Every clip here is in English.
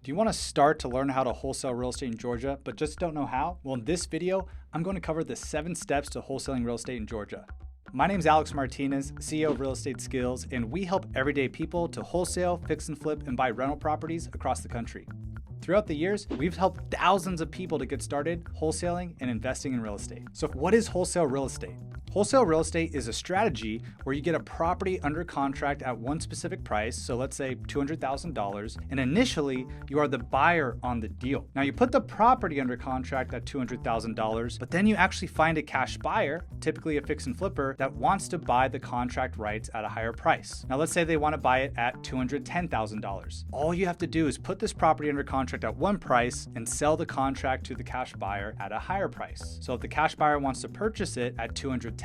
Do you want to start to learn how to wholesale real estate in Georgia, but just don't know how? Well, in this video, I'm going to cover the 7 steps to wholesaling real estate in Georgia. My name is Alex Martinez, CEO of Real Estate Skills, and we help everyday people to wholesale, fix and flip, and buy rental properties across the country. Throughout the years, we've helped thousands of people to get started wholesaling and investing in real estate. So what is wholesale real estate? Wholesale real estate is a strategy where you get a property under contract at one specific price, so let's say $200,000, and initially you are the buyer on the deal. Now you put the property under contract at $200,000, but then you actually find a cash buyer, typically a fix and flipper, that wants to buy the contract rights at a higher price. Now let's say they want to buy it at $210,000. All you have to do is put this property under contract at one price and sell the contract to the cash buyer at a higher price. So if the cash buyer wants to purchase it at $210,000,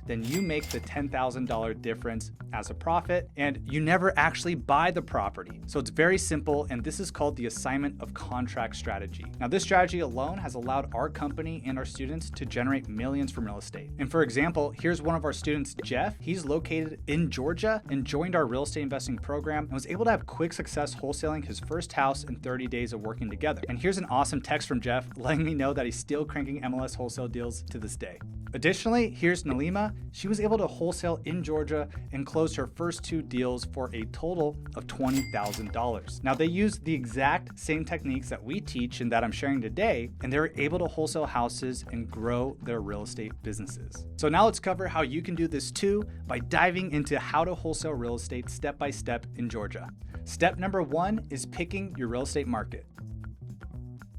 then you make the $10,000 difference as a profit, and you never actually buy the property. So it's very simple, and this is called the assignment of contract strategy. Now this strategy alone has allowed our company and our students to generate millions from real estate. And for example, here's one of our students, Jeff. He's located in Georgia and joined our real estate investing program and was able to have quick success wholesaling his first house in 30 days of working together. And here's an awesome text from Jeff letting me know that he's still cranking MLS wholesale deals to this day. Additionally, here's Nalima. She was able to wholesale in Georgia and closed her first 2 deals for a total of $20,000. Now they used the exact same techniques that we teach and that I'm sharing today, and they were able to wholesale houses and grow their real estate businesses. So now let's cover how you can do this too by diving into how to wholesale real estate step by step in Georgia. Step number 1 is picking your real estate market.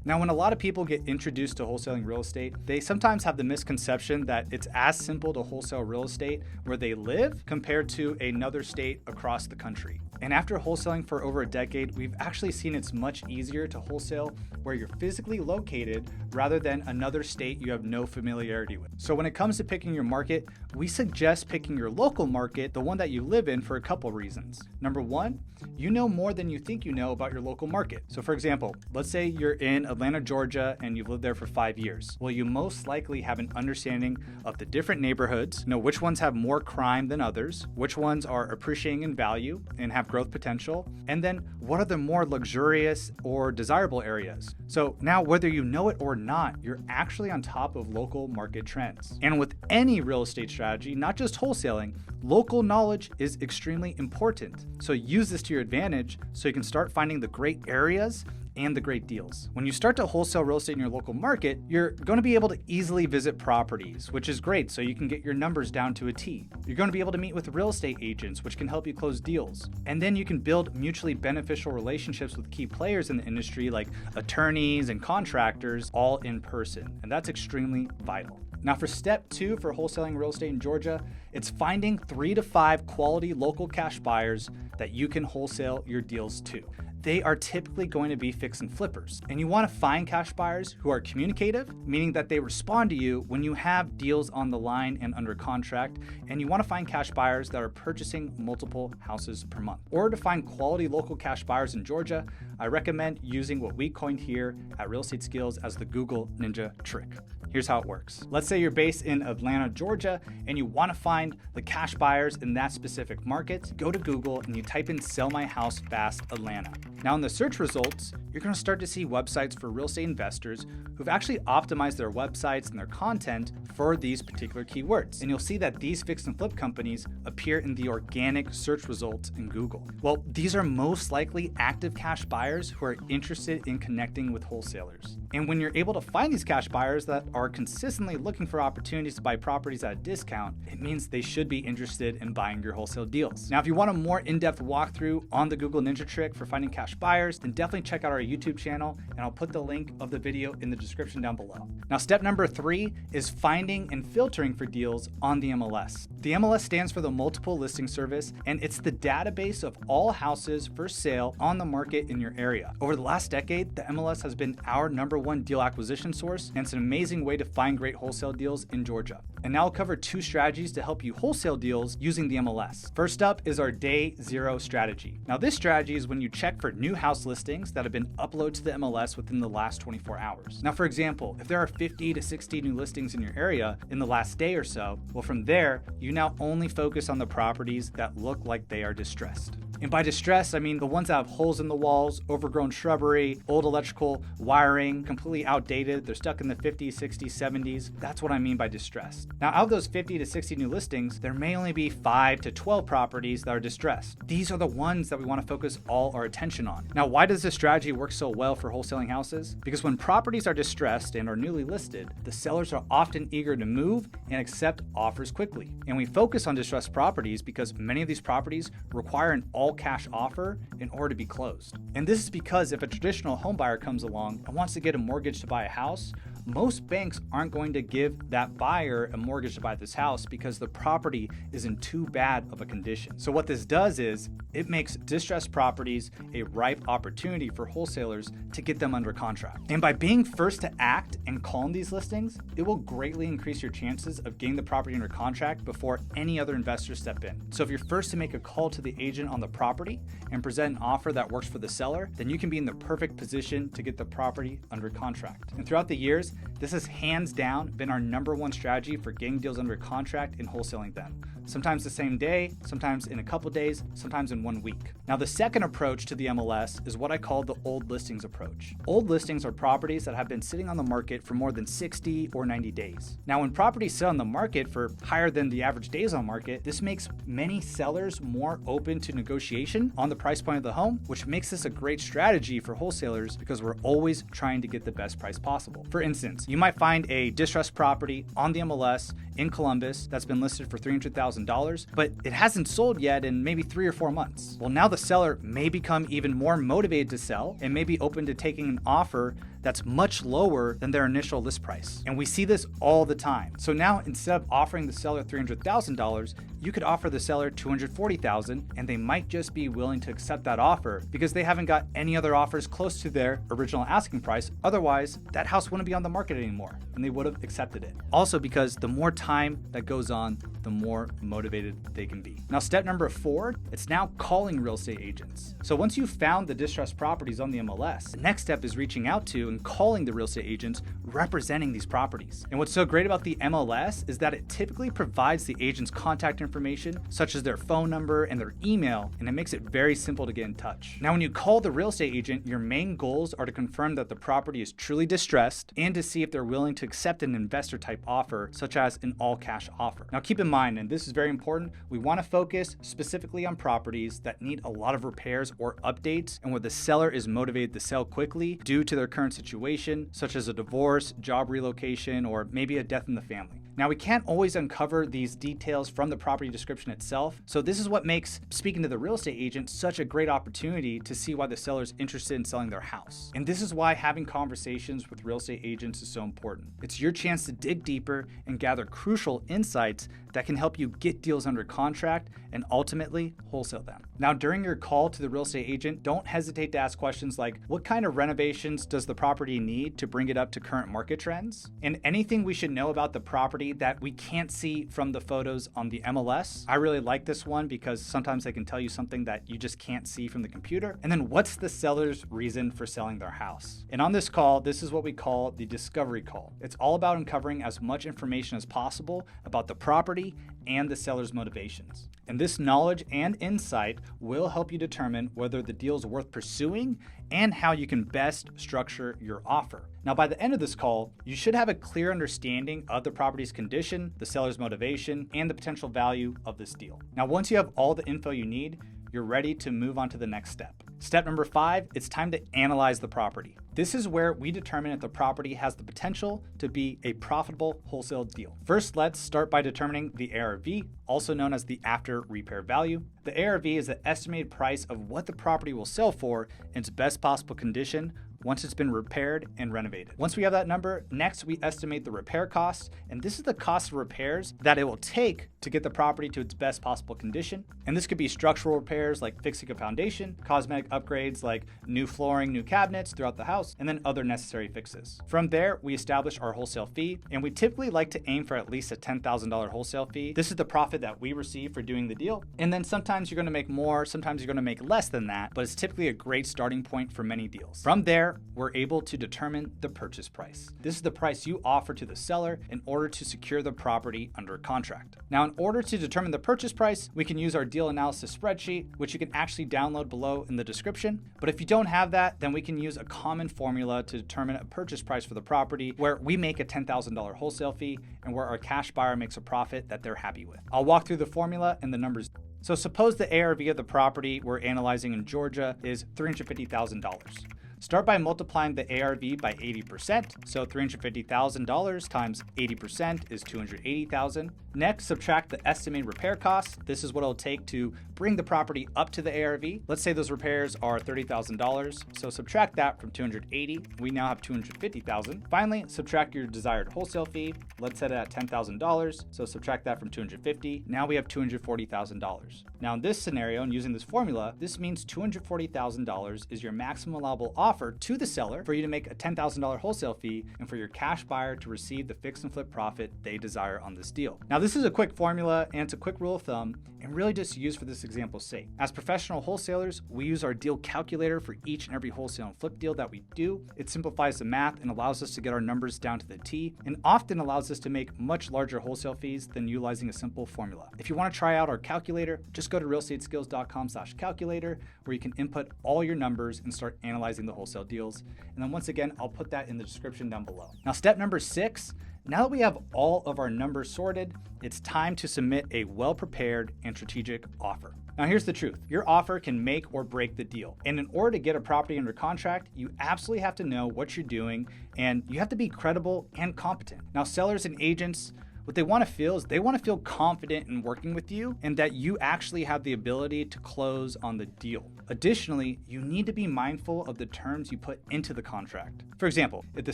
Now, when a lot of people get introduced to wholesaling real estate, they sometimes have the misconception that it's as simple to wholesale real estate where they live compared to another state across the country. And after wholesaling for over a decade, we've actually seen it's much easier to wholesale where you're physically located rather than another state you have no familiarity with. So when it comes to picking your market, we suggest picking your local market, the one that you live in, for a couple reasons. Number 1, you know more than you think you know about your local market. So for example, let's say you're in Atlanta, Georgia, and you've lived there for 5 years. Well, you most likely have an understanding of the different neighborhoods, know which ones have more crime than others, which ones are appreciating in value and have growth potential, and then what are the more luxurious or desirable areas. So now, whether you know it or not, you're actually on top of local market trends. And with any real estate strategy, not just wholesaling, local knowledge is extremely important. So use this to your advantage so you can start finding the great areas and the great deals. When you start to wholesale real estate in your local market, you're going to be able to easily visit properties, which is great, so you can get your numbers down to a T. You're going to be able to meet with real estate agents, which can help you close deals. And then you can build mutually beneficial relationships with key players in the industry like attorneys and contractors, all in person. And that's extremely vital. Now for step 2 for wholesaling real estate in Georgia, it's finding 3 to 5 quality local cash buyers that you can wholesale your deals to. They are typically going to be fix and flippers. And you want to find cash buyers who are communicative, meaning that they respond to you when you have deals on the line and under contract. And you want to find cash buyers that are purchasing multiple houses per month. Or to find quality local cash buyers in Georgia, I recommend using what we coined here at Real Estate Skills as the Google Ninja trick. Here's how it works. Let's say you're based in Atlanta, Georgia, and you want to find the cash buyers in that specific market. Go to Google and you type in "Sell My House Fast Atlanta." Now in the search results, you're going to start to see websites for real estate investors who've actually optimized their websites and their content for these particular keywords. And you'll see that these fix and flip companies appear in the organic search results in Google. Well, these are most likely active cash buyers who are interested in connecting with wholesalers. And when you're able to find these cash buyers that are consistently looking for opportunities to buy properties at a discount, it means they should be interested in buying your wholesale deals. Now, if you want a more in-depth walkthrough on the Google Ninja trick for finding cash buyers, then definitely check out our YouTube channel, and I'll put the link of the video in the description down below. Now, step number 3 is finding and filtering for deals on the MLS. The MLS stands for the Multiple Listing Service, and it's the database of all houses for sale on the market in your area. Over the last decade, the MLS has been our #1 deal acquisition source, and it's an amazing way to find great wholesale deals in Georgia. And now I'll cover 2 strategies to help you wholesale deals using the MLS. First up is our Day 0 strategy. Now this strategy is when you check for new house listings that have been uploaded to the MLS within the last 24 hours. Now for example, if there are 50 to 60 new listings in your area in the last day or so, well from there, you now only focus on the properties that look like they are distressed. And by distressed, I mean the ones that have holes in the walls, overgrown shrubbery, old electrical wiring, completely outdated. They're stuck in the 50s, 60s, 70s. That's what I mean by distressed. Now, out of those 50 to 60 new listings, there may only be 5 to 12 properties that are distressed. These are the ones that we want to focus all our attention on. Now, why does this strategy work so well for wholesaling houses? Because when properties are distressed and are newly listed, the sellers are often eager to move and accept offers quickly. And we focus on distressed properties because many of these properties require an all-cash offer in order to be closed. And this is because if a traditional home buyer comes along and wants to get a mortgage to buy a house, most banks aren't going to give that buyer a mortgage to buy this house because the property is in too bad of a condition. So what this does is it makes distressed properties a ripe opportunity for wholesalers to get them under contract. And by being first to act and call on these listings, it will greatly increase your chances of getting the property under contract before any other investors step in. So if you're first to make a call to the agent on the property and present an offer that works for the seller, then you can be in the perfect position to get the property under contract. And throughout the years, this has hands down been our #1 strategy for getting deals under contract and wholesaling them. Sometimes the same day, sometimes in a couple days, sometimes in 1 week. Now, the second approach to the MLS is what I call the old listings approach. Old listings are properties that have been sitting on the market for more than 60 or 90 days. Now, when properties sit on the market for higher than the average days on market, this makes many sellers more open to negotiation on the price point of the home, which makes this a great strategy for wholesalers because we're always trying to get the best price possible. For instance, you might find a distressed property on the MLS in Columbus that's been listed for $300,000, but it hasn't sold yet in maybe 3 or 4 months. Well, now the seller may become even more motivated to sell and may be open to taking an offer that's much lower than their initial list price. And we see this all the time. So now instead of offering the seller $300,000, you could offer the seller $240,000 and they might just be willing to accept that offer because they haven't got any other offers close to their original asking price. Otherwise, that house wouldn't be on the market anymore and they would have accepted it. Also because the more time that goes on, the more motivated they can be. Now, step number 4, it's now calling real estate agents. So once you've found the distressed properties on the MLS, the next step is reaching out to and calling the real estate agents representing these properties. And what's so great about the MLS is that it typically provides the agent's contact information, such as their phone number and their email, and it makes it very simple to get in touch. Now, when you call the real estate agent, your main goals are to confirm that the property is truly distressed and to see if they're willing to accept an investor type offer, such as an all cash offer. Now, keep in mind, and this is very important, we want to focus specifically on properties that need a lot of repairs or updates and where the seller is motivated to sell quickly due to their current situation, such as a divorce, job relocation, or maybe a death in the family. Now, we can't always uncover these details from the property description itself, so this is what makes speaking to the real estate agent such a great opportunity to see why the seller is interested in selling their house. And this is why having conversations with real estate agents is so important. It's your chance to dig deeper and gather crucial insights that can help you get deals under contract and ultimately wholesale them. Now, during your call to the real estate agent, don't hesitate to ask questions like, what kind of renovations does the property need to bring it up to current market trends? And anything we should know about the property that we can't see from the photos on the MLS. I really like this one because sometimes they can tell you something that you just can't see from the computer. And then what's the seller's reason for selling their house? And on this call, this is what we call the discovery call. It's all about uncovering as much information as possible about the property and the seller's motivations. And this knowledge and insight will help you determine whether the deal is worth pursuing and how you can best structure your offer. Now, by the end of this call, you should have a clear understanding of the property's condition, the seller's motivation, and the potential value of this deal. Now, once you have all the info you need, you're ready to move on to the next step. Step number 5, it's time to analyze the property. This is where we determine if the property has the potential to be a profitable wholesale deal. First, let's start by determining the ARV, also known as the after repair value. The ARV is the estimated price of what the property will sell for in its best possible condition once it's been repaired and renovated. Once we have that number, next we estimate the repair costs, and this is the cost of repairs that it will take to get the property to its best possible condition. And this could be structural repairs like fixing a foundation, cosmetic upgrades like new flooring, new cabinets throughout the house, and then other necessary fixes. From there, we establish our wholesale fee, and we typically like to aim for at least a $10,000 wholesale fee. This is the profit that we receive for doing the deal. And then sometimes you're going to make more, sometimes you're going to make less than that, but it's typically a great starting point for many deals. From there, there, we're able to determine the purchase price. This is the price you offer to the seller in order to secure the property under contract. Now, in order to determine the purchase price, we can use our deal analysis spreadsheet, which you can actually download below in the description. But if you don't have that, then we can use a common formula to determine a purchase price for the property, where we make a $10,000 wholesale fee and where our cash buyer makes a profit that they're happy with. I'll walk through the formula and the numbers. So suppose the ARV of the property we're analyzing in Georgia is $350,000. Start by multiplying the ARV by 80%, so $350,000 times 80% is $280,000. Next, subtract the estimated repair costs. This is what it'll take to bring the property up to the ARV. Let's say those repairs are $30,000, so subtract that from $280,000. We now have $250,000. Finally, subtract your desired wholesale fee. Let's set it at $10,000, so subtract that from $250,000. Now we have $240,000. Now in this scenario, and using this formula, this means $240,000 is your maximum allowable offer to the seller for you to make a $10,000 wholesale fee and for your cash buyer to receive the fix and flip profit they desire on this deal. Now this is a quick formula and it's a quick rule of thumb and really just used for this example's sake. As professional wholesalers, we use our deal calculator for each and every wholesale and flip deal that we do. It simplifies the math and allows us to get our numbers down to the T, and often allows us to make much larger wholesale fees than utilizing a simple formula. If you want to try out our calculator, just go to realestateskills.com/calculator, where you can input all your numbers and start analyzing the wholesale deals. And then once again, I'll put that in the description down below. Now, step number 6, now that we have all of our numbers sorted, it's time to submit a well-prepared and strategic offer. Now here's the truth. Your offer can make or break the deal. And in order to get a property under contract, you absolutely have to know what you're doing and you have to be credible and competent. Now, sellers and agents, what they want to feel is they want to feel confident in working with you and that you actually have the ability to close on the deal. Additionally, you need to be mindful of the terms you put into the contract. For example, if the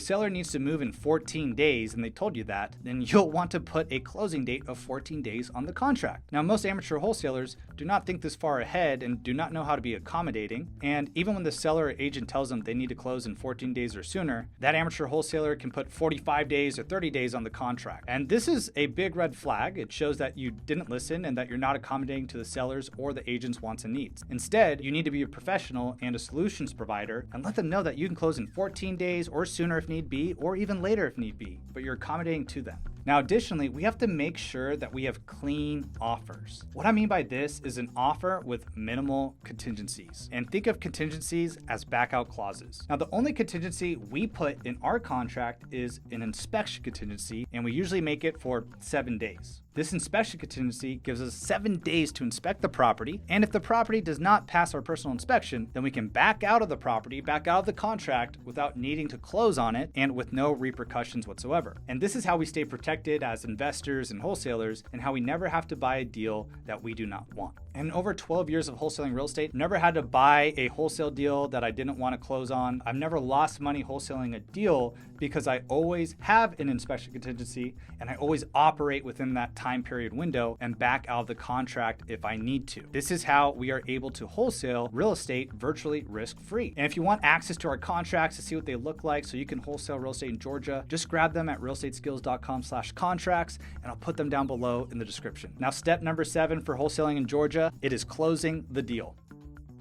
seller needs to move in 14 days and they told you that, then you'll want to put a closing date of 14 days on the contract. Now, most amateur wholesalers do not think this far ahead and do not know how to be accommodating. And even when the seller or agent tells them they need to close in 14 days or sooner, that amateur wholesaler can put 45 days or 30 days on the contract. And this is a big red flag. It shows that you didn't listen and that you're not accommodating to the seller's or the agent's wants and needs. Instead, you need to be a professional and a solutions provider and let them know that you can close in 14 days or sooner if need be, or even later if need be, but you're accommodating to them. Now, additionally, we have to make sure that we have clean offers. What I mean by this is an offer with minimal contingencies. And think of contingencies as backout clauses. Now, the only contingency we put in our contract is an inspection contingency, and we usually make it for 7 days. This inspection contingency gives us 7 days to inspect the property, and if the property does not pass our personal inspection, then we can back out of the property, back out of the contract without needing to close on it and with no repercussions whatsoever. And this is how we stay protected as investors and wholesalers, and how we never have to buy a deal that we do not want. And over 12 years of wholesaling real estate, never had to buy a wholesale deal that I didn't want to close on. I've never lost money wholesaling a deal because I always have an inspection contingency and I always operate within that time period window and back out of the contract if I need to. This is how we are able to wholesale real estate virtually risk-free. And if you want access to our contracts to see what they look like so you can wholesale real estate in Georgia, just grab them at realestateskills.com/contracts and I'll put them down below in the description. Now, step number 7 for wholesaling in Georgia, it is closing the deal.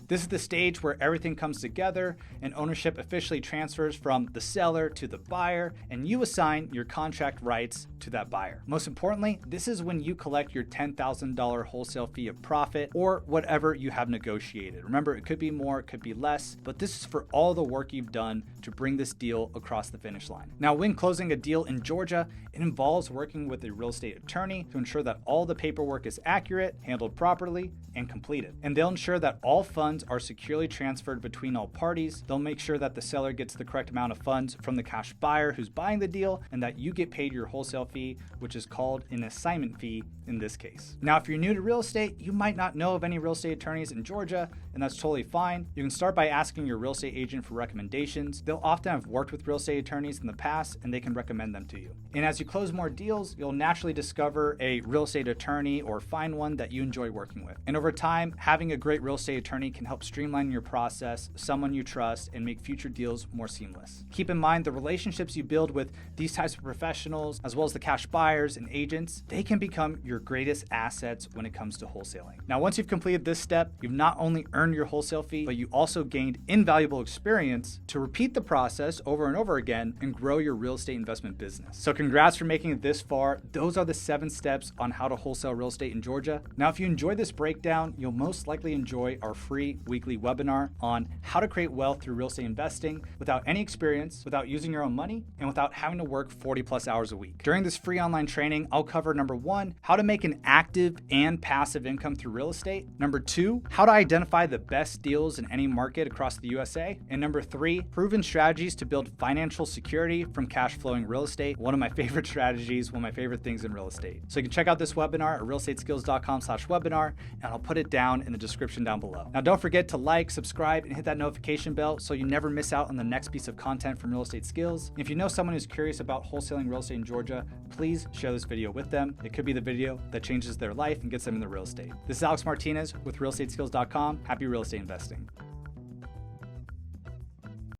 This is the stage where everything comes together and ownership officially transfers from the seller to the buyer, and you assign your contract rights to that buyer. Most importantly, this is when you collect your $10,000 wholesale fee of profit or whatever you have negotiated. Remember, it could be more, it could be less, but this is for all the work you've done to bring this deal across the finish line. Now, when closing a deal in Georgia, it involves working with a real estate attorney to ensure that all the paperwork is accurate, handled properly, and completed. And they'll ensure that all funds are securely transferred between all parties. They'll make sure that the seller gets the correct amount of funds from the cash buyer who's buying the deal, and that you get paid your wholesale fee, which is called an assignment fee in this case. Now, if you're new to real estate, you might not know of any real estate attorneys in Georgia, and that's totally fine. You can start by asking your real estate agent for recommendations. They'll often have worked with real estate attorneys in the past, and they can recommend them to you. And as you close more deals, you'll naturally discover a real estate attorney or find one that you enjoy working with. And over time, having a great real estate attorney can can help streamline your process, someone you trust, and make future deals more seamless. Keep in mind the relationships you build with these types of professionals, as well as the cash buyers and agents, they can become your greatest assets when it comes to wholesaling. Now, once you've completed this step, you've not only earned your wholesale fee, but you also gained invaluable experience to repeat the process over and over again and grow your real estate investment business. So congrats for making it this far. Those are the 7 steps on how to wholesale real estate in Georgia. Now, if you enjoyed this breakdown, you'll most likely enjoy our free weekly webinar on how to create wealth through real estate investing without any experience, without using your own money, and without having to work 40 plus hours a week. During this free online training, I'll cover number 1, how to make an active and passive income through real estate. Number 2, how to identify the best deals in any market across the USA. And number 3, proven strategies to build financial security from cash flowing real estate. One of my favorite strategies, one of my favorite things in real estate. So you can check out this webinar at realestateskills.com/webinar, and I'll put it down in the description down below. Now, don't forget to like, subscribe, and hit that notification bell so you never miss out on the next piece of content from Real Estate Skills. And if you know someone who's curious about wholesaling real estate in Georgia, please share this video with them. It could be the video that changes their life and gets them into real estate. This is Alex Martinez with realestateskills.com. Happy real estate investing.